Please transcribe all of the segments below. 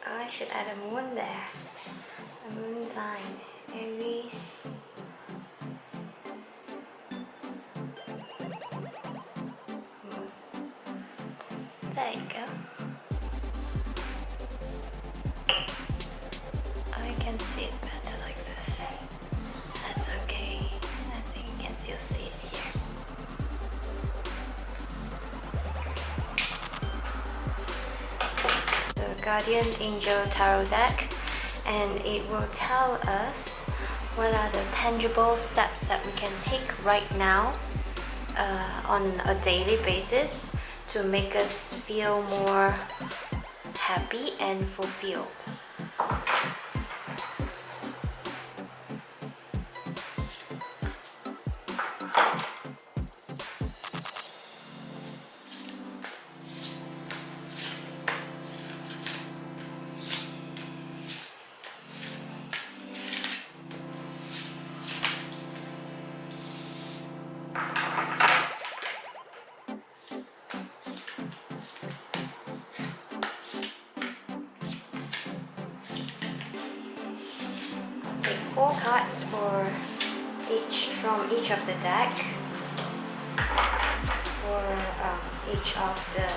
I should add a moon there. A moon sign, Aries. Moon. There you go. I can see it better like this. That's okay. I think you can still see it here. The Guardian Angel Tarot deck, and it will tell us what are the tangible steps that we can take right now on a daily basis to make us feel more happy and fulfilled. Take 4 cards from each of the deck for each of the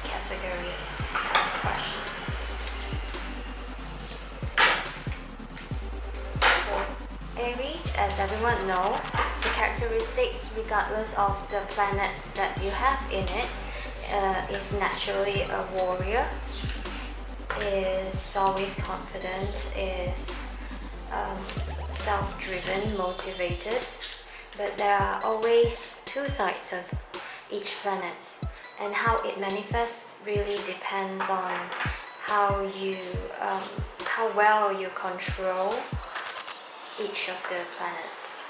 category questions. So Aries, as everyone knows, the characteristics regardless of the planets that you have in it is naturally a warrior, is always confident, is self-driven, motivated, but there are always 2 sides of each planet, and how it manifests really depends on how well you control each of the planets.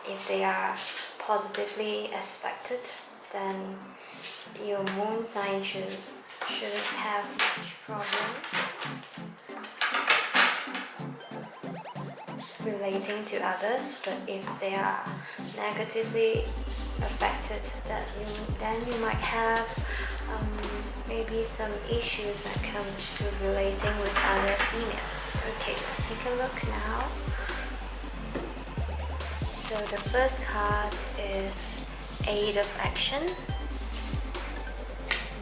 If they are positively aspected, then your moon sign shouldn't have much problem relating to others. But if they are negatively affected, then you might have maybe some issues when it comes to relating with other females. Okay, let's take a look now. So the first card is 8 of Action,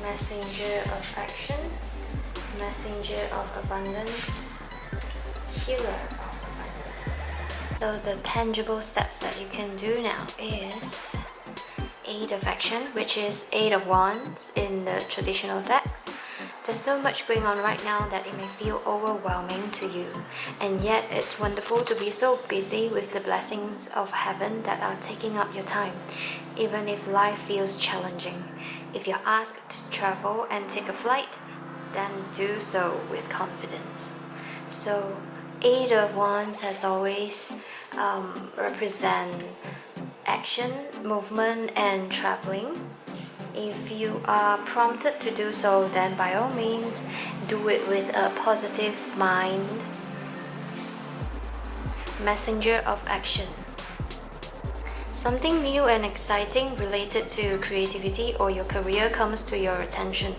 Messenger of Action, Messenger of Abundance, Healer of Abundance. So the tangible steps that you can do now is 8 of Action, which is 8 of Wands in the traditional deck. There's so much going on right now that it may feel overwhelming to you, and yet it's wonderful to be so busy with the blessings of heaven that are taking up your time, even if life feels challenging. If you're asked to travel and take a flight, then do so with confidence. So 8 of Wands has always represent action, movement, and traveling. If you are prompted to do so, then by all means, do it with a positive mind. Messenger of Action. Something new and exciting related to creativity or your career comes to your attention.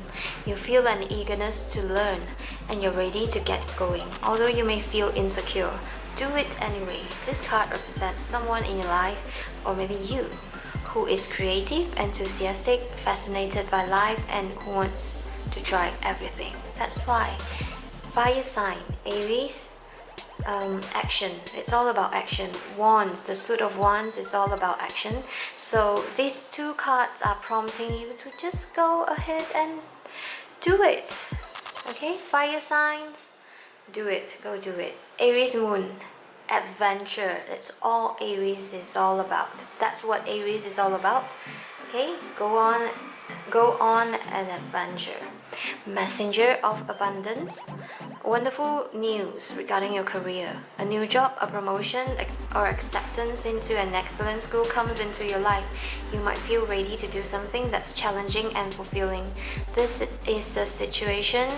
You feel an eagerness to learn, and you're ready to get going. Although you may feel insecure, do it anyway. This card represents someone in your life, or maybe you, who is creative, enthusiastic, fascinated by life, and who wants to try everything. That's why fire sign, Aries, action. It's all about action. Wands, the suit of Wands is all about action. So these 2 cards are prompting you to just go ahead and do it. Okay, fire signs, do it, go do it. Aries moon, adventure. It's all Aries is all about. That's what Aries is all about. Okay, go on an adventure. Messenger of Abundance. Wonderful news regarding your career. A new job, a promotion, or acceptance into an excellent school comes into your life. You might feel ready to do something that's challenging and fulfilling. This is a situation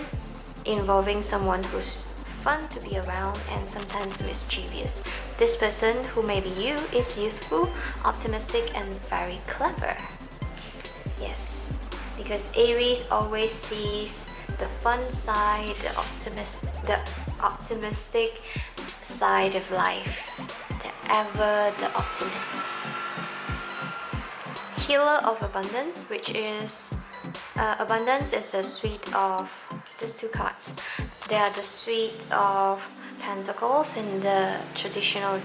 involving someone who's fun to be around and sometimes mischievous. This person, who may be you, is youthful, optimistic, and very clever. Yes, because Aries always sees the fun side, the optimistic side of life, the optimist. Healer of abundance, which is abundance is a suite of just two cards. They are the suite of pentacles in the traditional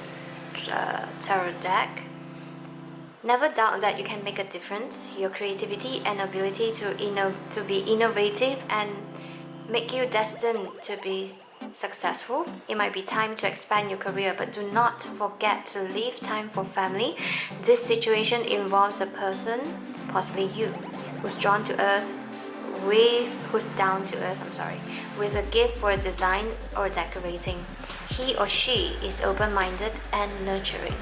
tarot deck. Never doubt that you can make a difference. Your creativity and ability to be innovative and make you destined to be successful. It might be time to expand your career, but do not forget to leave time for family. This situation involves a person, possibly you, who's down to earth, with a gift for design or decorating. He or she is open-minded and nurturing.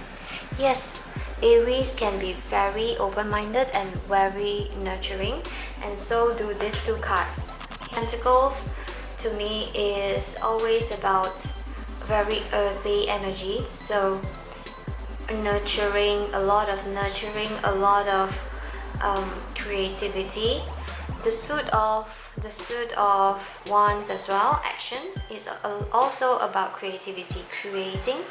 Yes, Aries can be very open-minded and very nurturing, and so do these two cards. Pentacles to me is always about very earthy energy, so nurturing, a lot of creativity. The suit of wands as well, action, is also about creativity, creating.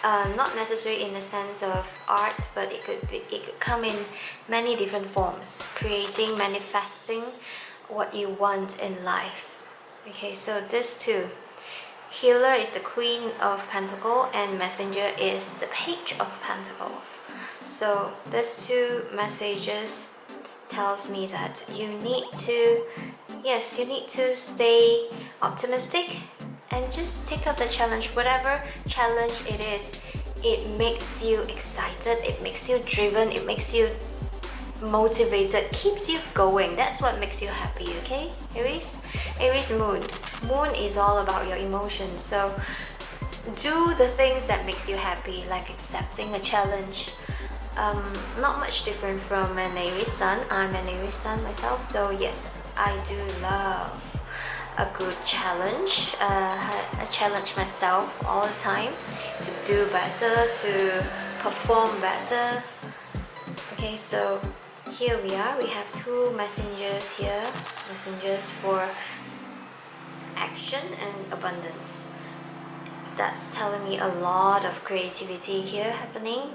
Not necessarily in the sense of art, but it could come in many different forms. Creating, manifesting what you want in life. Okay, so this two. Healer is the Queen of Pentacles and Messenger is the Page of Pentacles. So these two messages tells me that you need to stay optimistic and just take up the challenge. Whatever challenge it is, it makes you excited, it makes you driven, it makes you motivated, keeps you going. That's what makes you happy, okay, Aries? Aries moon. Moon is all about your emotions, so do the things that makes you happy, like accepting a challenge. Not much different from an Aries sun. I'm an Aries sun myself, so yes, I do love a good challenge. I challenge myself all the time to do better, to perform better. Okay, so here we are. We have two messengers here. Messengers for action and abundance. That's telling me a lot of creativity here happening.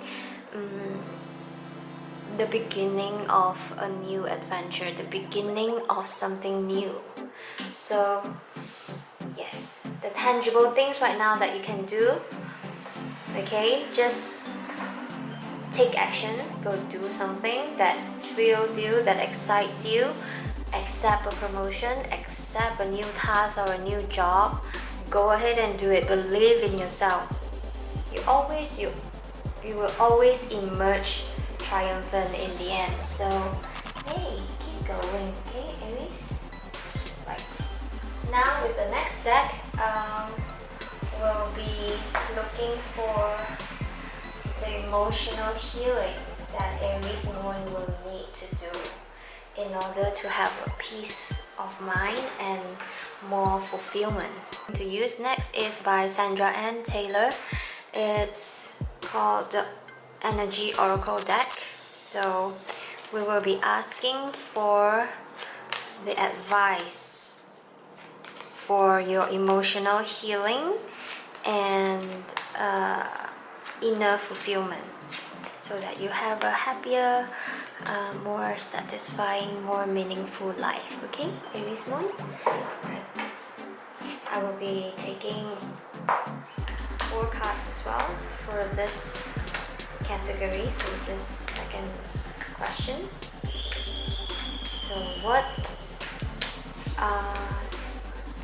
The beginning of a new adventure, the beginning of something new. So yes, the tangible things right now that you can do, okay, just take action, go do something that thrills you, that excites you. Accept a promotion, accept a new task or a new job. Go ahead and do it. Believe in yourself. You will always emerge triumphant in the end. So hey, keep going, okay, Aries? Right. Now with the next deck, we'll be looking for the emotional healing that Aries moon will need to do in order to have a peace of mind and more fulfillment. To use next is by Sandra Ann Taylor. It's called the Energy Oracle deck. So we will be asking for the advice for your emotional healing and inner fulfillment, so that you have a happier, more satisfying, more meaningful life. Okay, Aries moon? Right. I will be taking 4 cards as well for this category, for this second question. So what are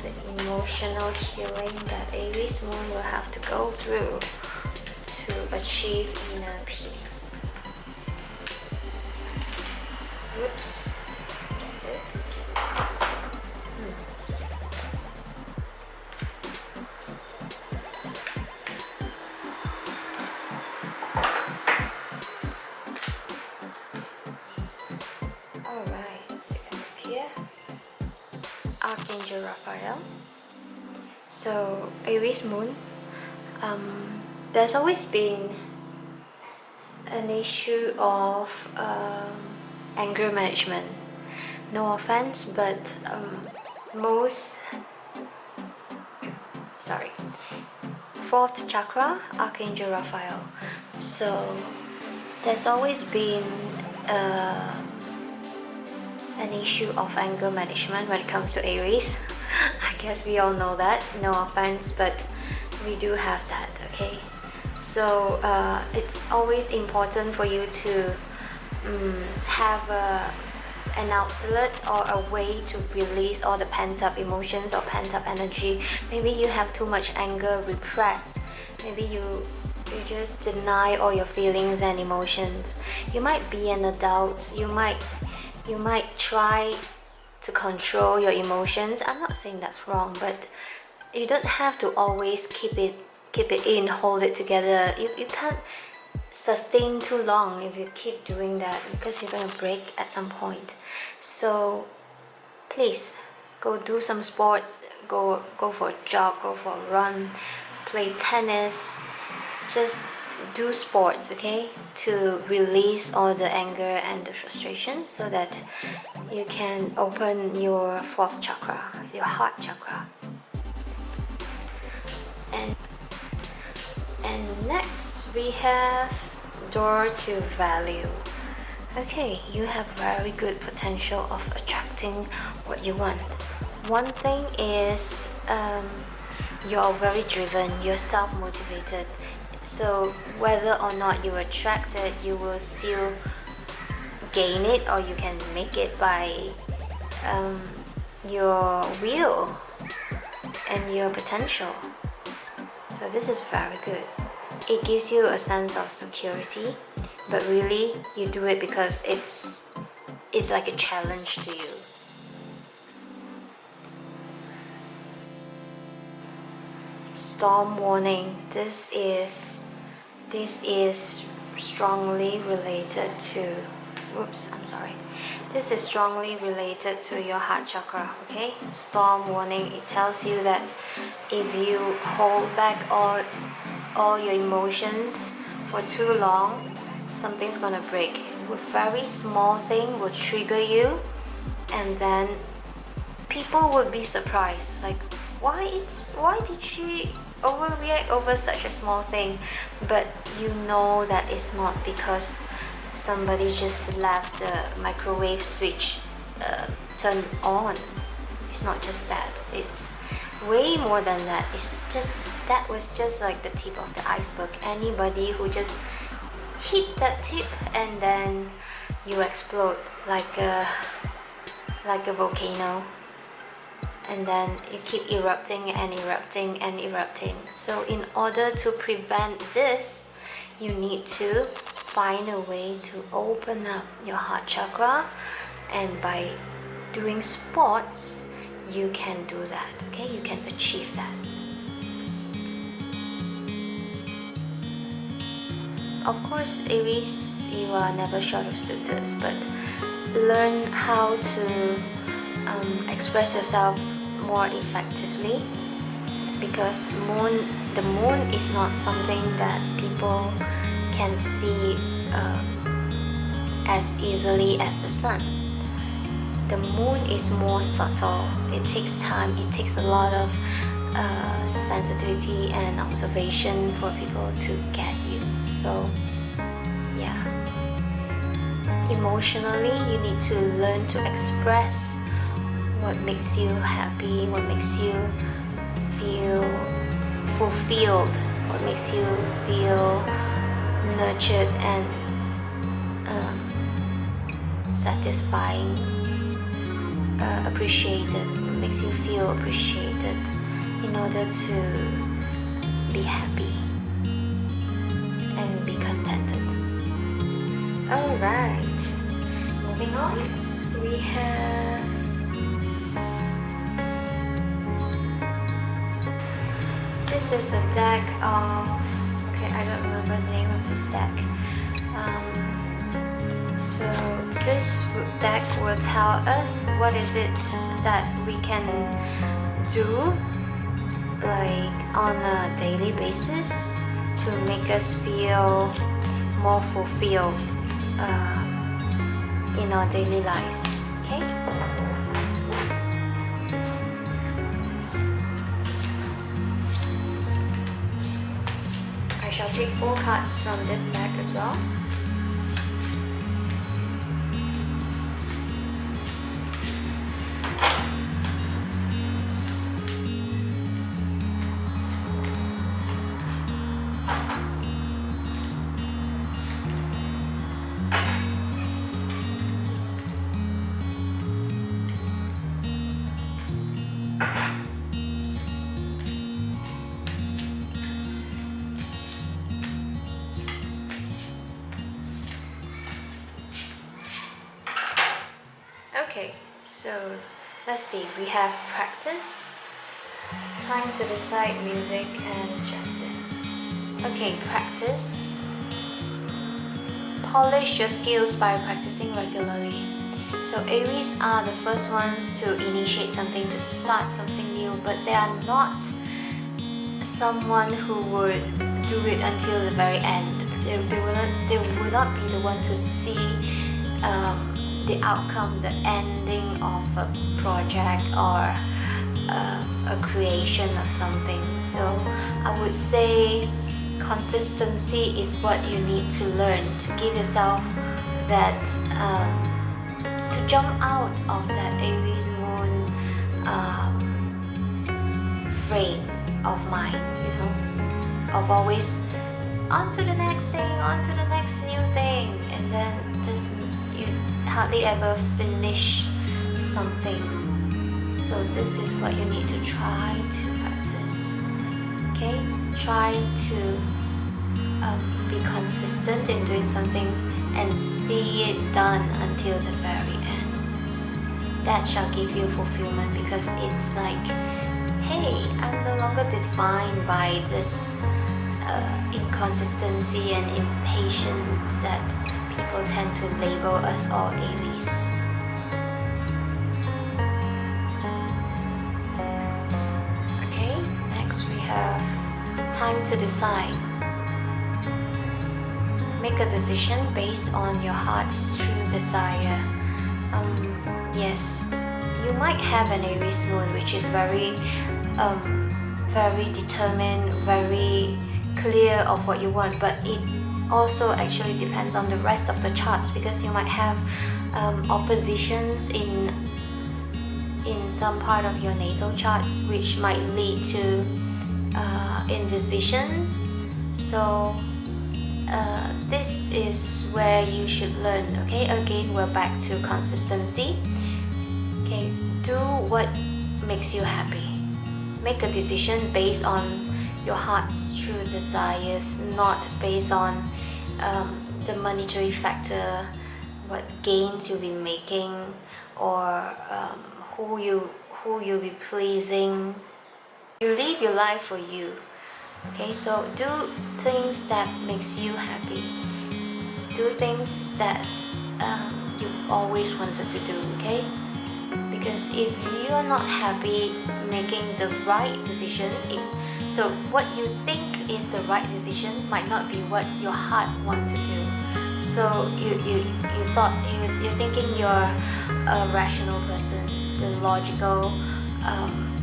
the emotional healing that Aries moon will have to go through to achieve inner peace? Oops, get this. Alright, second here. Archangel Raphael. So Aries moon, there's always been an issue of anger management. No offense, but most, fourth chakra, Archangel Raphael. So there's always been an issue of anger management when it comes to Aries. I guess we all know that, no offense, but we do have that, okay? So it's always important for you to have an outlet or a way to release all the pent-up emotions or pent-up energy. Maybe you have too much anger repressed. Maybe you just deny all your feelings and emotions. You might be an adult. You might try to control your emotions. I'm not saying that's wrong, but you don't have to always keep it in, hold it together. You can't sustain too long if you keep doing that, because you're gonna break at some point. So please go do some sports, go for a jog, go for a run, play tennis, just do sports, okay, to release all the anger and the frustration, so that you can open your fourth chakra, your heart chakra. And next we have door to value. Okay, you have very good potential of attracting what you want. One thing is you're very driven, you're self-motivated. So whether or not you attract it, you will still gain it, or you can make it by your will and your potential. So this is very good. It gives you a sense of security, but really you do it because it's like a challenge to you. Storm warning. This is strongly related to This is strongly related to your heart chakra, okay? Storm warning. It tells you that if you hold back all your emotions for too long, something's gonna break. A very small thing will trigger you, and then people would be surprised, like why did she overreact over such a small thing? But you know that it's not because somebody just left the microwave switch turned on. It's not just that. It's way more than that. That was just like the tip of the iceberg. Anybody who just hit that tip and then you explode like a volcano, and then you keep erupting and erupting and erupting. So in order to prevent this, you need to find a way to open up your heart chakra, and by doing sports you can do that, okay? You can achieve that. Of course, Aries, you are never short of suitors, but learn how to express yourself more effectively, because the moon is not something that people can see as easily as the sun. The moon is more subtle. It takes time. It takes a lot of sensitivity and observation for people to get you. So yeah, emotionally you need to learn to express what makes you happy, what makes you feel fulfilled, what makes you feel nurtured and satisfying, appreciated, makes you feel appreciated, in order to be happy and be contented. Alright, moving on, we have this is a deck of, okay, I don't remember the name of this deck. So this deck will tell us what is it that we can do, like on a daily basis, to make us feel more fulfilled in our daily lives. Okay. I'll take 4 cards from this deck as well. Okay, so let's see. We have practice, time to decide, music, and justice. Okay, practice. Polish your skills by practicing regularly. So Aries are the first ones to initiate something, to start something new, but they are not someone who would do it until the very end. They will not be the one to see the outcome, the ending of a project or a creation of something. So I would say consistency is what you need to learn to give yourself that to jump out of that Aries moon frame of mind, you know, of always on to the next thing, on to the next new thing, and then you hardly ever finish something. So this is what you need to try to practice. Okay, try to be consistent in doing something and see it done until the very end. That shall give you fulfillment, because it's like, hey, I'm no longer defined by this inconsistency and impatience that people tend to label us all Aries. Okay, next we have time to decide. Make a decision based on your heart's true desire. Yes, you might have an Aries moon which is very determined, very clear of what you want, but it also actually depends on the rest of the charts, because you might have oppositions in some part of your natal charts, which might lead to indecision. So this is where you should learn. Okay, again, we're back to consistency. Okay, do what makes you happy. Make a decision based on your heart's true desires, not based on the monetary factor, what gains you'll be making, or who you'll be pleasing. You live your life for you. Okay, so do things that makes you happy. Do things that you've always wanted to do. Okay, because if you are not happy making the right decision, so what you think is the right decision might not be what your heart wants to do. So you're thinking you're a rational person.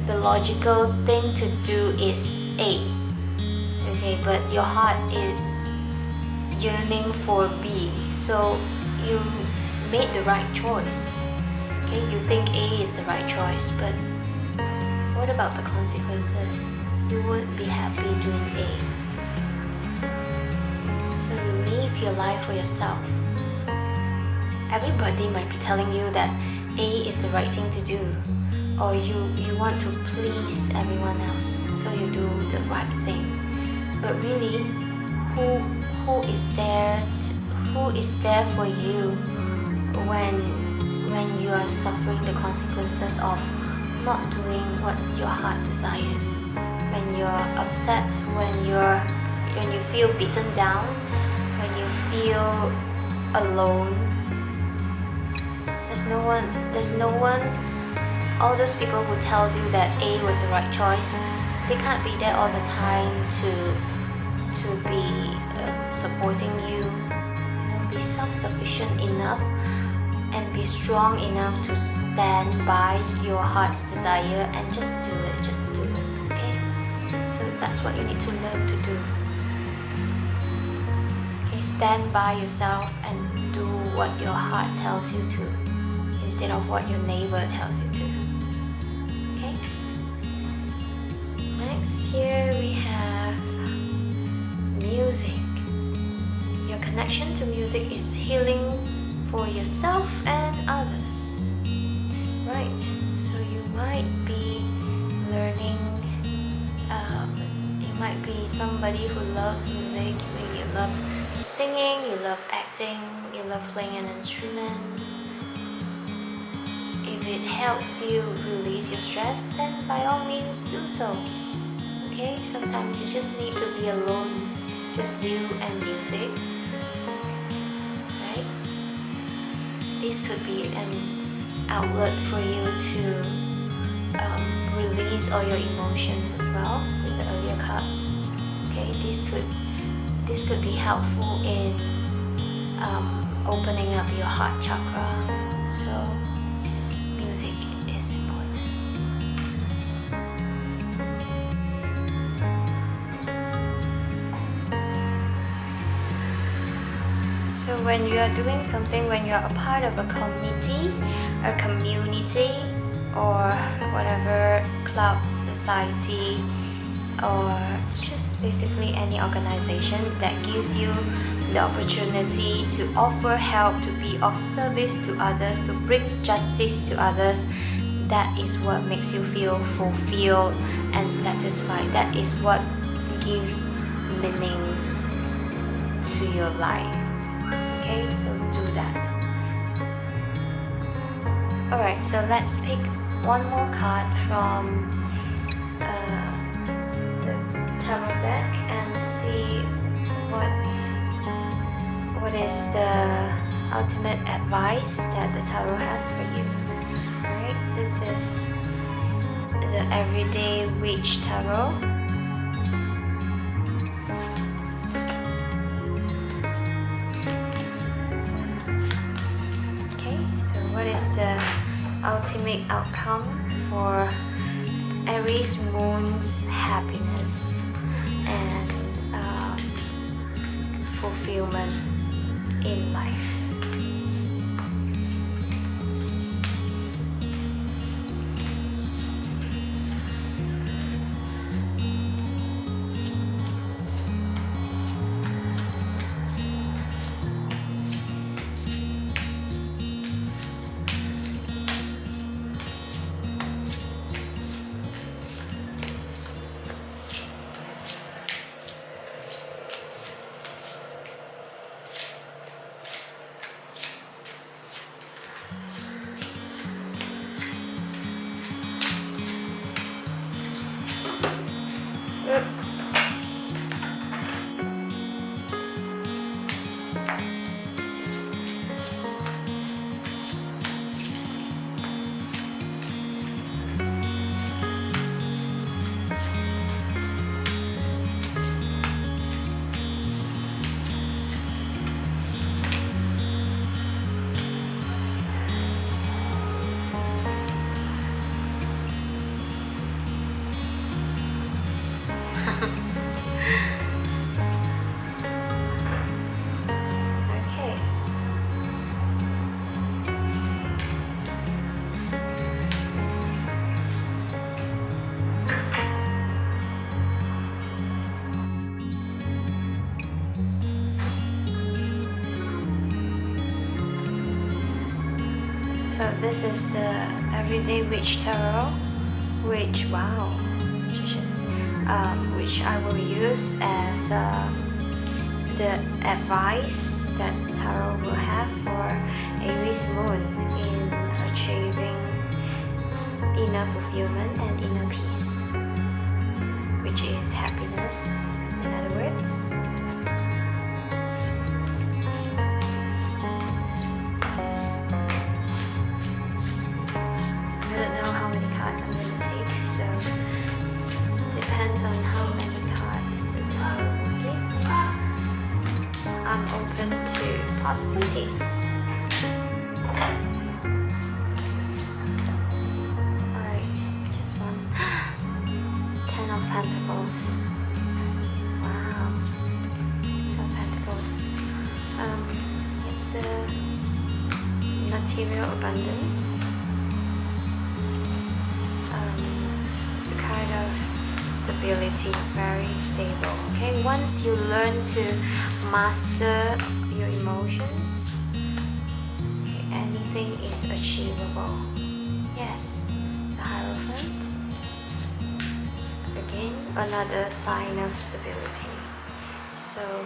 The logical thing to do is A. Okay, but your heart is yearning for B. So you made the right choice. Okay, you think A is the right choice, but what about the consequences? You wouldn't be happy doing A. So you live your life for yourself. Everybody might be telling you that A is the right thing to do, or you want to please everyone else, so you do the right thing. But really, who is there for you when you are suffering the consequences of not doing what your heart desires? When you're upset, when you feel beaten down, when you feel alone, there's no one. All those people who tells you that A was the right choice, they can't be there all the time to be supporting you. Be self-sufficient enough and be strong enough to stand by your heart's desire and just do it. Okay? So that's what you need to learn to do. stand by yourself and do what your heart tells you to, instead of what your neighbor tells you to. Okay? Next, here we have music. Your connection to music is healing for yourself and others. Right, so you might be learning, you might be somebody who loves music. Maybe you love singing, you love acting, you love playing an instrument. If it helps you release your stress, then by all means do so. Okay, sometimes you just need to be alone, just you and music, right? This could be an outlet for you to release all your emotions as well with the earlier cards. Okay, this could be helpful in opening up your heart chakra. So yes, music is important. So when you are doing something, when you are a part of a committee, a community, or whatever club, society, or just basically any organization that gives you the opportunity to offer help, to be of service to others, to bring justice to others, that is what makes you feel fulfilled and satisfied. That is what gives meanings to your life. Okay, so do that. Alright, so let's pick one more card from the tarot deck and see what is the ultimate advice that the tarot has for you. Alright, this is the Everyday Witch Tarot. Okay, so what is the ultimate outcome for Aries Moon's happiness and fulfillment in life? Oops. Okay. So this is the Everyday Witch Tarot, which which I will use as the advice that tarot will have for Aries Moon in achieving inner fulfillment and inner peace, which is happiness, in other words. I don't know how many cards I'm going to take, so depends on how many cards the tarot will give. I'm open to possibilities. Alright, just one. 10 of Pentacles. Wow. 10 of Pentacles. material abundance. It's a kind of stability, very stable. Okay, once you learn to master your emotions, okay, anything is achievable. Yes, the Hierophant. Again, another sign of stability. So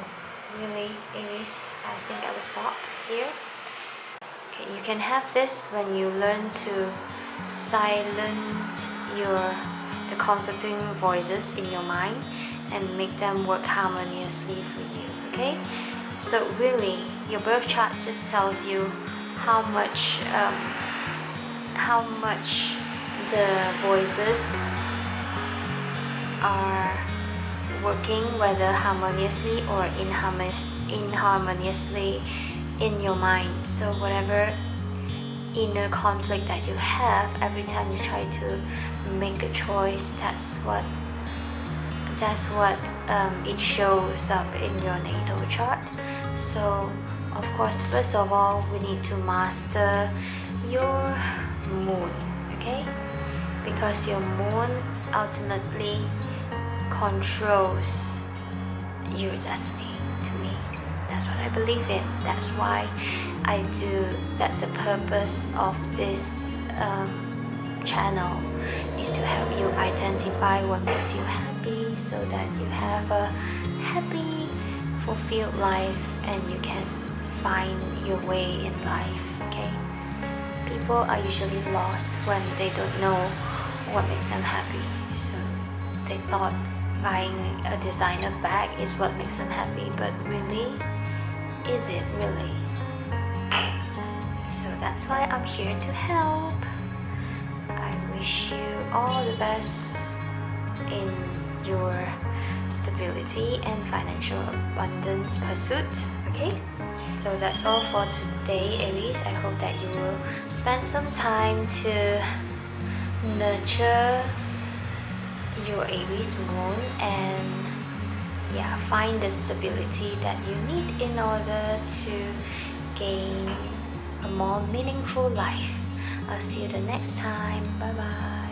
really, Aries, I think I will stop here. Okay, you can have this when you learn to silence the conflicting voices in your mind and make them work harmoniously for you. Okay, so really, your birth chart just tells you how much the voices are working, whether harmoniously or inharmoniously in your mind. So whatever inner conflict that you have, every time you try to make a choice, that's what it shows up in your natal chart. So of course, first of all, we need to master your moon, okay? Because your moon ultimately controls your destiny. To me, that's what I believe in. That's why I do. That's the purpose of this channel, is to help you identify what makes you happy, so that you have a happy, fulfilled life and you can find your way in life. Okay, people are usually lost when they don't know what makes them happy. So they thought buying a designer bag is what makes them happy, but really, is it really? So that's why I'm here to help. I wish you all the best in your stability and financial abundance pursuit. Okay, so that's all for today, Aries. I hope that you will spend some time to nurture your Aries moon and find the stability that you need in order to gain a more meaningful life. I'll see you the next time. Bye bye.